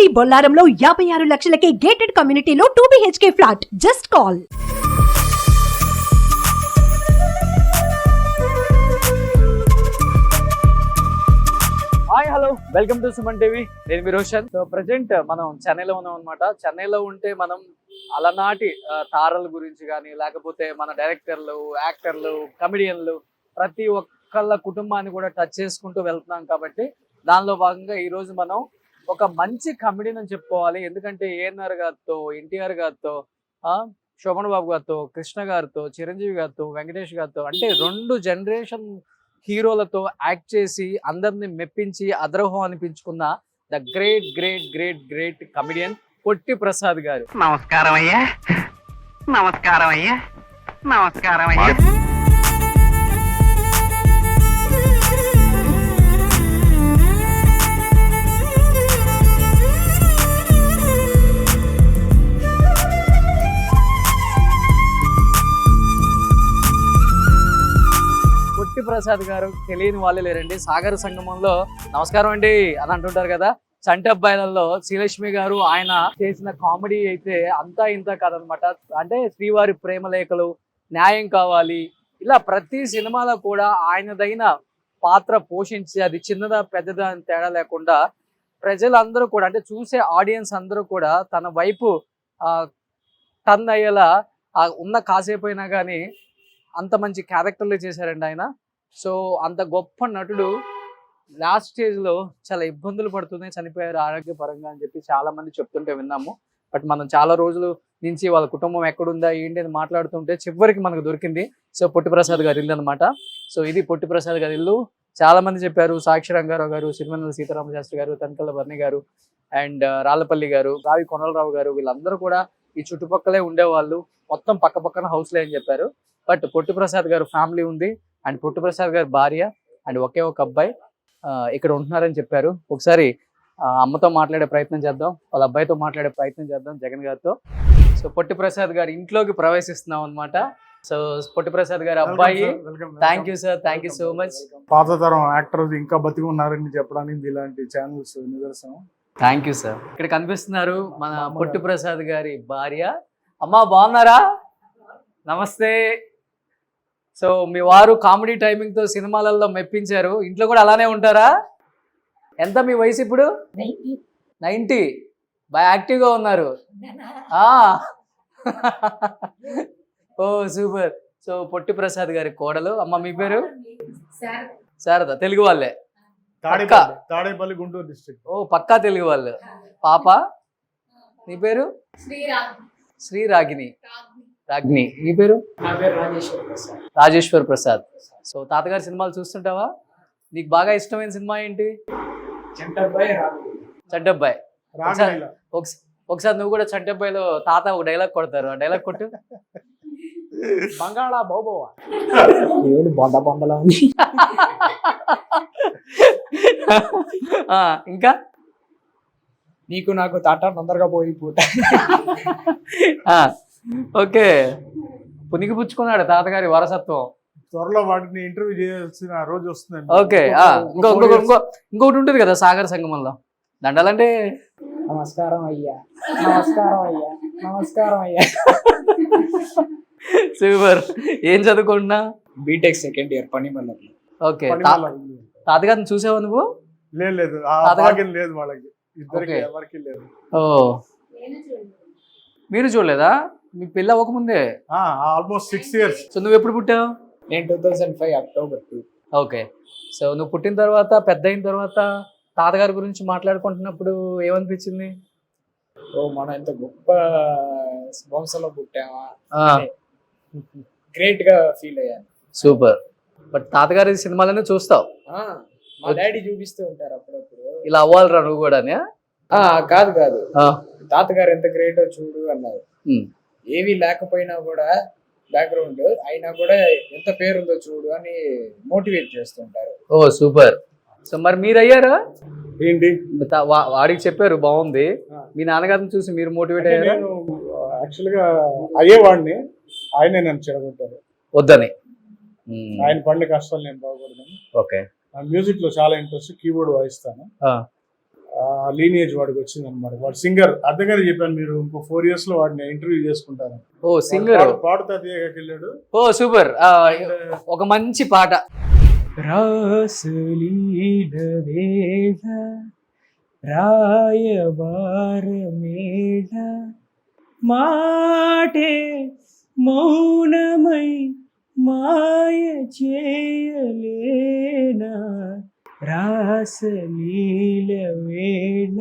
మీ బొల్లారంలో 56 లక్షలకే gated కమ్యూనిటీలో 2 BHK flat. Just call. Hi hello welcome to Suman TV. నేను మీ Roshan. So present మనం చెన్నైలో ఉన్నాం అనమాట. చెన్నైలో ఉంటే మనం అలనాటి తారల గురించి కానీ లేకపోతే మన డైరెక్టర్లు, యాక్టర్లు, కమెడియన్లు ప్రతి ఒక్కళ్ళ కుటుంబాన్ని కూడా టచ్ చేసుకుంటూ వెళ్తున్నాం కాబట్టి దానిలో భాగంగా ఈరోజు మనం ఒక మంచి కమెడియన్ అని చెప్పుకోవాలి. ఎందుకంటే ఏఎన్ఆర్ గారితో, ఎన్టీఆర్ గారితో, శోభన్ బాబు గారితో, కృష్ణ గారితో, చిరంజీవి గారితో, వెంకటేష్ గారితో అంటే 2 జనరేషన్ హీరోలతో యాక్ట్ చేసి అందరిని మెప్పించి అదరహో అనిపించుకున్న the great great great great comedian Potti Prasad garu. నమస్కారం అయ్యా, నమస్కారం అయ్యా, నమస్కారం అయ్యా. పొట్టి ప్రసాద్ గారు తెలియని వాళ్ళే లేరండి. సాగర సంగమంలో నమస్కారం అండి అని అంటుంటారు కదా. చంటి అబ్బాయిలలో శ్రీలక్ష్మి గారు ఆయన చేసిన కామెడీ అయితే అంతా ఇంత కాదనమాట. అంటే శ్రీవారి ప్రేమలేఖలు, న్యాయం కావాలి, ఇలా ప్రతి సినిమాలో కూడా ఆయనదైన పాత్ర పోషించి అది చిన్నదా పెద్దదా అని తేడా లేకుండా ప్రజలందరూ కూడా అంటే చూసే ఆడియన్స్ అందరూ కూడా తన వైపు టర్న్ అయ్యేలా ఉన్న కాసేపు అయినా కానీ అంత మంచి క్యారెక్టర్లు చేశారండి ఆయన. సో అంత గొప్ప నటుడు లాస్ట్ స్టేజ్లో చాలా ఇబ్బందులు పడుతూనే చనిపోయారు ఆరోగ్యపరంగా అని చెప్పి చాలా మంది చెప్తుంటే విన్నాము. బట్ మనం చాలా రోజుల నుంచి వాళ్ళ కుటుంబం ఎక్కడుందా ఏంటి అని మాట్లాడుతుంటే చివరికి మనకు దొరికింది. సో పొట్టి ప్రసాద్ గారి ఇల్లు అనమాట. సో ఇది పొట్టి ప్రసాద్ గారి ఇల్లు. చాలా మంది చెప్పారు, సాక్షి రంగారావు గారు, సిరివెన్నెల సీతారామ శాస్త్రి గారు, తనకల్ల భరణి గారు అండ్ రాళ్ళపల్లి గారు, రావి కొనలరావు గారు వీళ్ళందరూ కూడా ఈ చుట్టుపక్కలే ఉండేవాళ్ళు. మొత్తం పక్క పక్కన హౌస్లే అని చెప్పారు. But Potti Prasad garu family ఉంది అండ్ పొట్టి ప్రసాద్ గారి భార్య అండ్ ఒకే ఒక అబ్బాయి ఇక్కడ ఉంటున్నారని చెప్పారు. ఒకసారి అమ్మతో మాట్లాడే ప్రయత్నం చేద్దాం, వాళ్ళ అబ్బాయితో మాట్లాడే ప్రయత్నం చేద్దాం, జగన్ గారితో. సో పొట్టి ప్రసాద్ గారి ఇంట్లోకి ప్రవేశిస్తున్నాం అనమాట. సో పొట్టి ప్రసాద్ గారి అబ్బాయి. Thank you sir, thank you so much. పాత తరం యాక్టర్స్ ఇంకా బతికి ఉన్నారని చెప్పడానికి ఇలాంటి ఛానల్స్ నిదర్శనం. Thank you sir. ఇక్కడ కనిపిస్తున్నారు మన పొట్టి ప్రసాద్ గారి భార్య. అమ్మా బాగున్నారా? నమస్తే. సో మీ వారు కామెడీ టైమింగ్ తో సినిమాలలో మెప్పించారు. ఇంట్లో కూడా అలానే ఉంటారా? ఎంత మీ వయసు ఇప్పుడు? 90. బాగా యాక్టివ్ గా ఉన్నారు. ఓ సూపర్. సో పొట్టి ప్రసాద్ గారి కోడలు. అమ్మ మీ పేరు? శారద. తెలుగు వాళ్ళే? తాడేపల్లి, గుంటూరు డిస్ట్రిక్ట్. ఓ పక్కా తెలుగు వాళ్ళు. పాప నీ పేరు? శ్రీరాగిని. రాగిని. నీ పేరు? రాజేశ్వర్ ప్రసాద్. సో తాతగారి సినిమాలు చూస్తుంటావా? నీకు బాగా ఇష్టమైన సినిమా ఏంటి? చంటబ్బాయి. ఒకసారి నువ్వు కూడా చంటబ్బాయిలో తాత ఒక డైలాగ్ కొడతారు, ఆ డైలాగ్ కొట్టు. బంగాళా బాబోవా బొంద బొందలా ఉంది. ఇంకా నీకు నాకు తాట తొందరగా పోయిపోతా. ఓకే, పునికి పుచ్చుకున్నాడు తాతగారి వారసత్వం. త్వరలో వాటిని ఇంటర్వ్యూ చేయాల్సిన రోజు వస్తుందండి. ఓకే, ఇంకొకటి ఉంటుంది కదా సాగర సంగమంలో, దండాలంటే నమస్కారం అయ్యా, నమస్కారం అయ్యా, నమస్కారం అయ్యా. సూపర్. ఏం చదువుకుంటున్నా? బీటెక్ సెకండ్ ఇయర్ పనిమల్లలో. ఓకే, తాతగారిని చూసావా నువ్వు? లేదు, లేదు వాళ్ళకి ఇద్దరికి ఎవరికి లేదు. ఓ మీరు చూడలేదా? మీ పిల్ల అవ్వకముందే? Almost 6 years. సో నువ్వు ఎప్పుడు పుట్టావు? నేను 2005 October 2. ఓకే, సో నువ్వు పుట్టిన తర్వాత పెద్ద అయిన తర్వాత తాతగారి గురించి మాట్లాడుకుంటున్నప్పుడు ఏమనిపించింది? ఓ మనం ఎంత గొప్ప వంశంలో పుట్టామా, గ్రేట్ గా ఫీల్ అయ్యాను. సూపర్. బట్ తాతగారి సినిమాలనే చూస్తావు? మా డాడీ చూపిస్తూ ఉంటారు అప్పుడప్పుడు, ఇలా అవ్వాలిరా నువ్వు కూడా. కాదు తాతగారు ఎంత గ్రేటో చూడు అన్నారు. ఏవి లేకపోయినా కూడా బ్యాక్గ్రౌండ్ అయినా కూడా ఎంత పేరుందో చూడు అని మోటివేట్ చేస్తుంటారు. ఓ సూపర్. సో మరి మీరు అయ్యారా ఏంటి? వాడికి చెప్పారు బాగుంది, మీ నాన్నగారిని చూసి మీరు మోటివేట్ అయ్యారు? యాక్చువల్ గా అయ్యేవాడిని, ఆయనే నన్ను చెడగొట్టారు వద్దని. ఆయన పడిన కష్టాలు నేను బాగుపడతాను. ఓకే, మ్యూజిక్ లో చాలా ఇంట్రెస్ట్, కీబోర్డ్ వాయిస్తాను. లీనియేజ్ వాడికి వచ్చింది అనమాట. వాడు సింగర్, అర్థంగానే చెప్పాను, మీరు ఇంకో 4 years లో వాడిని ఇంటర్వ్యూ చేసుకుంటారు. ఓ సింగర్, పాడుతా తీయగాకి వెళ్ళాడు. ఓ సూపర్. ఒక మంచి పాట. రాసలీల వేళ రాయబార మేళ మాటే మౌనమై మాయ చేయలేనా రాసలీల వేళ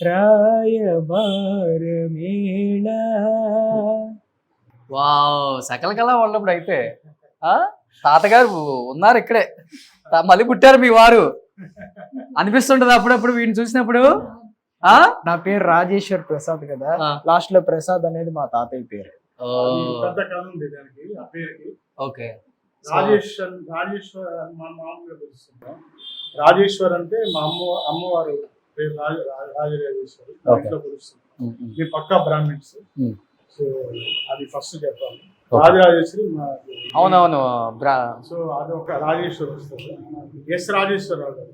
రాయబార మేళ. వావ్, సకల కళ ఉన్నప్పుడు అయితే తాతగారు ఉన్నారు ఇక్కడే, మళ్ళీ పుట్టారు మీ వారు అనిపిస్తుంటది అప్పుడప్పుడు వీడిని చూసినప్పుడు. నా పేరు రాజేశ్వర్ ప్రసాద్ కదా, లాస్ట్ లో ప్రసాద్ అనేది మా తాతయ్య పేరు. పెద్ద కళ ఉంది దానికి, ఆ పేరుకి. ఓకే, రాజేశ్వర్ మా మామూలుగా పిలుస్తుంటాం. రాజేశ్వర్ అంటే మా అమ్మవారు పేరు రాజరాజేశ్వరి, ఇంట్లో పిలుస్తుంటాం. మీ పక్కా బ్రాహ్మిన్స్, సో అది ఫస్ట్ చెప్పాలి. రాజరాజేశ్వరి అవునవును. సో అది ఒక రాజేశ్వర్ వస్తుంది. ఎస్ రాజేశ్వరరావు గారు,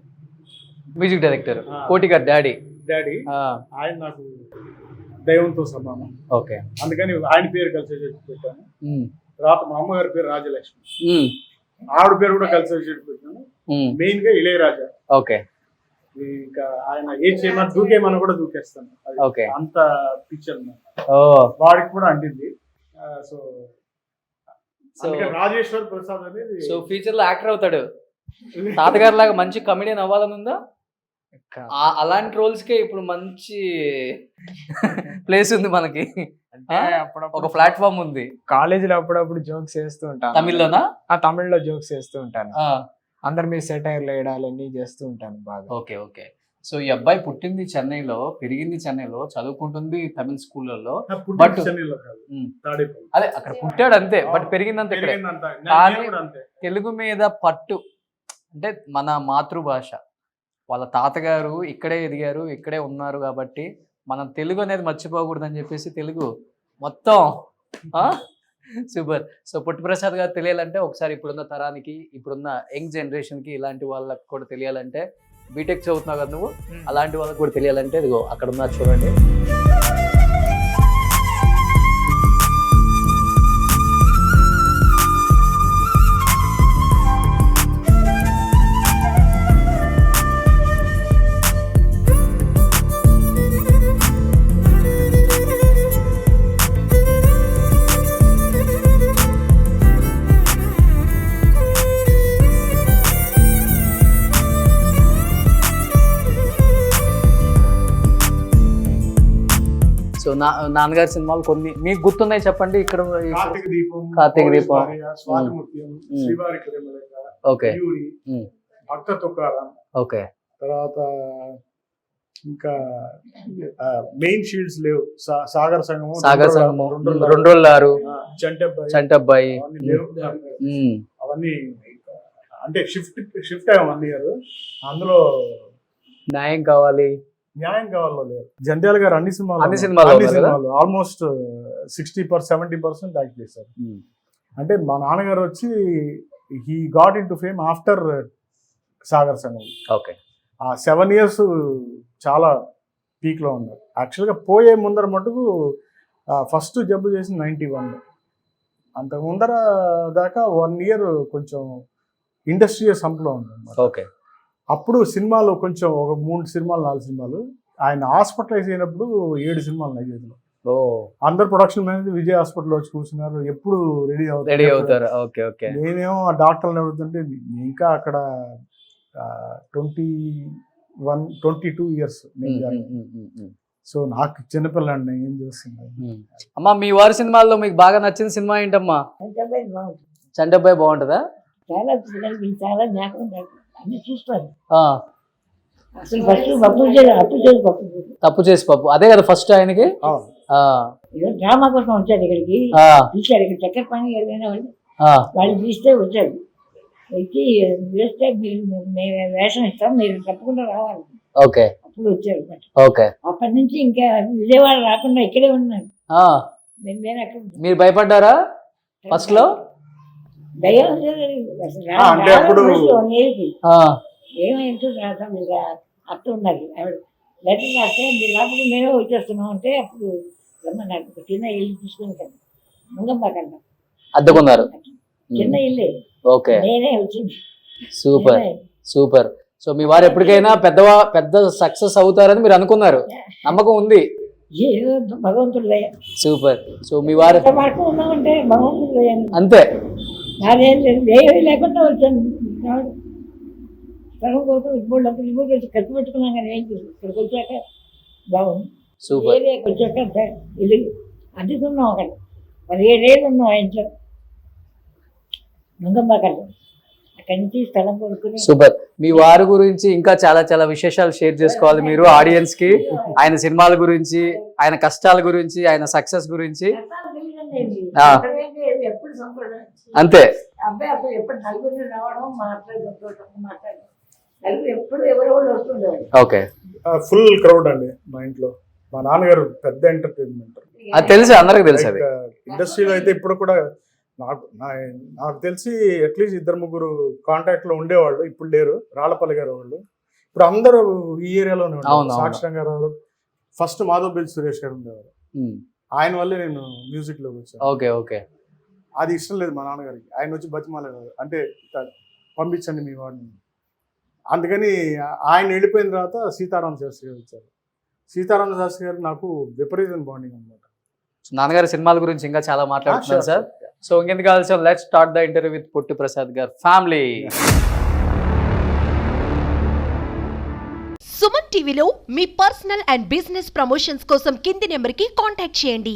మ్యూజిక్ డైరెక్టర్, కోటి గారు డాడీ. ఆయన నాకు దైవంతో సమానం. ఓకే, అందుకని ఆయన పేరు కలిసి పెట్టాను. తర్వాత మా అమ్మగారి పేరు రాజలక్ష్మి, ఆవిడ పేరు కూడా కలిసి పెట్టాను. మెయిన్ గా ఇళయరాజా. ఓకే, ఇంకా ఆయన ఏం చేయమని దూకేమని కూడా దూకేస్తాను. ఓకే, అంత పిక్చర్ వాడికి కూడా అంటింది. సో రాజేశ్వర్ ప్రసాద్ అనేది సో ఫ్యూచర్ లో యాక్టర్ అవుతాడు. తాతగారి లాగా మంచి కమెడియన్ అవ్వాలని ఉందా? అలాంటి రోల్స్ కే ఇప్పుడు మంచి ప్లేస్ ఉంది మనకి, ఒక ప్లాట్ఫామ్ ఉంది. కాలేజీలో అప్పుడప్పుడు జోక్స్ వేస్తూ ఉంటాను. తమిళ్లోనా? తమిళ్లో జోక్స్ వేస్తూ ఉంటాను. అందరి మీద సెటైర్లు వేయడాలు అన్ని చేస్తూ ఉంటాను బాగా. Okay okay. సో ఈ అబ్బాయి పుట్టింది చెన్నైలో, పెరిగింది చెన్నైలో, చదువుకుంటుంది తమిళ స్కూళ్ళలో. బట్ అదే అక్కడ పుట్టాడు అంతే, బట్ పెరిగిందంతే ఇక్కడే. కానీ తెలుగు మీద పట్టు, అంటే మన మాతృభాష, వాళ్ళ తాతగారు ఇక్కడే ఎదిగారు, ఇక్కడే ఉన్నారు కాబట్టి మనం తెలుగు అనేది మర్చిపోకూడదు అని చెప్పేసి తెలుగు మొత్తం. సూపర్. సో పుట్టి ప్రసాద్ గారు తెలియాలంటే ఒకసారి ఇప్పుడున్న తరానికి, ఇప్పుడున్న యంగ్ జనరేషన్కి, ఇలాంటి వాళ్ళకి కూడా తెలియాలంటే, బీటెక్ చదువుతున్నావు కదా నువ్వు, అలాంటి వాళ్ళకి కూడా తెలియాలంటే ఇదిగో అక్కడ ఉన్నారు చూడండి. సో నాన్నగారి సినిమాలు కొన్ని మీకు గుర్తున్నాయి చెప్పండి. ఇక్కడ కార్తీక దీపం, ఓకే, భక్త తుకారాం, ఓకే, తర్వాత ఇంకా మెయిన్ షీల్డ్స్ లేవు. సాగర్ సంగమం, 2 చంటబ్బాయి అవన్నీ అంటే షిఫ్ట్ అయ్యాం 1 year. అందులో న్యాయం కావాలి లేదు. జంధ్యాల గారు అన్ని సినిమాలు ఆల్మోస్ట్ 60-70% యాక్ట్ చేశారు. అంటే మా నాన్నగారు వచ్చి he got in to fame after Sagar Sangamam. Okay, ఆ 7 years చాలా పీక్ లో ఉన్నారు. యాక్చువల్గా పోయే ముందర మటుకు ఫస్ట్ జబ్బు చేసి 91. అంతకు ముందర దాకా 1 year కొంచెం ఇండస్ట్రియల్ సంప్లో ఉంది. ఓకే, అప్పుడు సినిమాలు కొంచెం ఒక 3 సినిమాలు 4 సినిమాలు. ఆయన హాస్పిటలైజ్ అయినప్పుడు 7 సినిమాలు నైజీరియాలో. అందరు ప్రొడక్షన్ మేనేజర్ విజయ్ హాస్పిటల్ వచ్చి కూర్చున్నారు, ఎప్పుడు రెడీ అవుతారు. నేనేమో ఆ డాక్టర్ని అడుగుతుంటే ఇంకా అక్కడ 22 years. సో నాకు చిన్నపిల్లండి, ఏం చేస్తున్నాను. అమ్మా మీ వారి సినిమాల్లో మీకు బాగా నచ్చిన సినిమా ఏంటమ్మా? చంటబ్బాయి బాగుంటుందా? చాలా జ్ఞాపకం అన్ని చూస్తారు. అసలు తప్పు చేసి పప్పు, అదే కదా ఫస్ట్ ఆయనకి. డ్రామా కోసం వచ్చాడు ఇక్కడికి, తీశాడు. ఇక్కడ చక్కెర పని వాళ్ళు తీస్తే వచ్చాడు. వచ్చి వేస్తే వేషం ఇస్తాం, మీరు తప్పకుండా రావాలి. ఓకే, అప్పుడు వచ్చాడు. ఓకే, అప్పటి నుంచి ఇంకా విజయవాడ రాకుండా ఇక్కడే ఉన్నాడు. మీరు భయపడ్డారా ఫస్ట్ లో? ఏమైందో అత్త ఉన్నది ఆవిడ లెటర్ రాస్తే మీరు లేకపోతే మేమే వచ్చేస్తున్నాం అంటే అప్పుడు రమ్మన్నారు ఒక చిన్న ఇల్లు తీసుకుని కదా ముంగమ్మ కన్నా అద్దెకున్నారు. చిన్న ఇల్లే ఓకే, నేనే వచ్చింది సూపర్ నేనే. సూపర్. సో మీ వారు ఎప్పటికైనా పెద్ద సక్సెస్ అవుతారని మీరు అనుకున్నారు, నమ్మకం ఉంది. ఏదో భగవంతుడు దయ. సూపర్. సో మీ వారు ఎంత వరకు ఉన్నామంటే భగవంతుడు దయ. అంతే. నాదేం లేదు, ఏమీ లేకుండా వచ్చాను. సగం కోసం ఇప్పుడు వచ్చి ఖర్చు పెట్టుకున్నాం కానీ ఏం చేసి ఇక్కడికి వచ్చాక బాగుంది. సూపర్. ఏరియాకి వచ్చాక ఇల్లు అద్దెకున్నాం అక్కడ 17 ఏళ్ళు ఉన్నాం ఆ ఇంట్లో ముంగమ్మ కన్నా. అక్కడి నుంచి స్థలం కొనుక్కుని సూపర్. మీ వారి గురించి ఇంకా చాలా చాలా విశేషాలు షేర్ చేసుకోవాలి మీరు ఆడియన్స్ కి. ఆయన సినిమాల గురించి, ఆయన కష్టాల గురించి, ఆయన సక్సెస్ గురించి. ఆ. ఎప్పుడు సంప్రదాయం అంతే. అబ్బాయి అప్పుడు ఎప్పుడు నలుగురిని రావడం మాట్లాడడం నలుగురు ఎప్పుడు ఎవరో వస్తుండేవాడు. ఓకే, ఫుల్ క్రౌడ్ అండి మా ఇంట్లో. మా నాన్నగారు పెద్ద ఎంటర్టైన్మెంట్. అది తెలుసు, అందరికి తెలుసు అది. ఇండస్ట్రీలో అయితే ఇప్పుడు కూడా నాకు తెలిసి అట్లీస్ట్ 2-3 కాంటాక్ట్ లో ఉండేవాళ్ళు, ఇప్పుడు లేరు. రాళ్లపల్లి గారు వాళ్ళు ఇప్పుడు అందరూ ఈ ఏరియాలోనే అవును, ఉన్నారు. అవును. సాక్షి గారు, ఫస్ట్ మాధవ్ సురేష్ గారు ఉండేవారు. ఆయన వల్లే నేను మ్యూజిక్ లోకి వచ్చాను. Okay, okay. అది ఇష్టం లేదు మా నాన్నగారికి. ఆయన వచ్చి బతిమాలేదు, అంటే పంపించండి మీ వాడిని. అందుకని ఆయన వెళ్ళిపోయిన తర్వాత సీతారామ శాస్త్రి గారు వచ్చారు. సీతారామ శాస్త్రి గారు నాకు విపరీతం బాండింగ్ అనమాట. నాన్నగారి సినిమాల గురించి ఇంకా చాలా మాట్లాడుతున్నాను సార్. సో ఇంకెందుకు కావాల్సిన let's start the interview with Potti Prasad garu family. Suman టీవీలో మీ పర్సనల్ అండ్ బిజినెస్ ప్రమోషన్స్ కోసం కింది నెంబర్కి కాంటాక్ట్ చేయండి.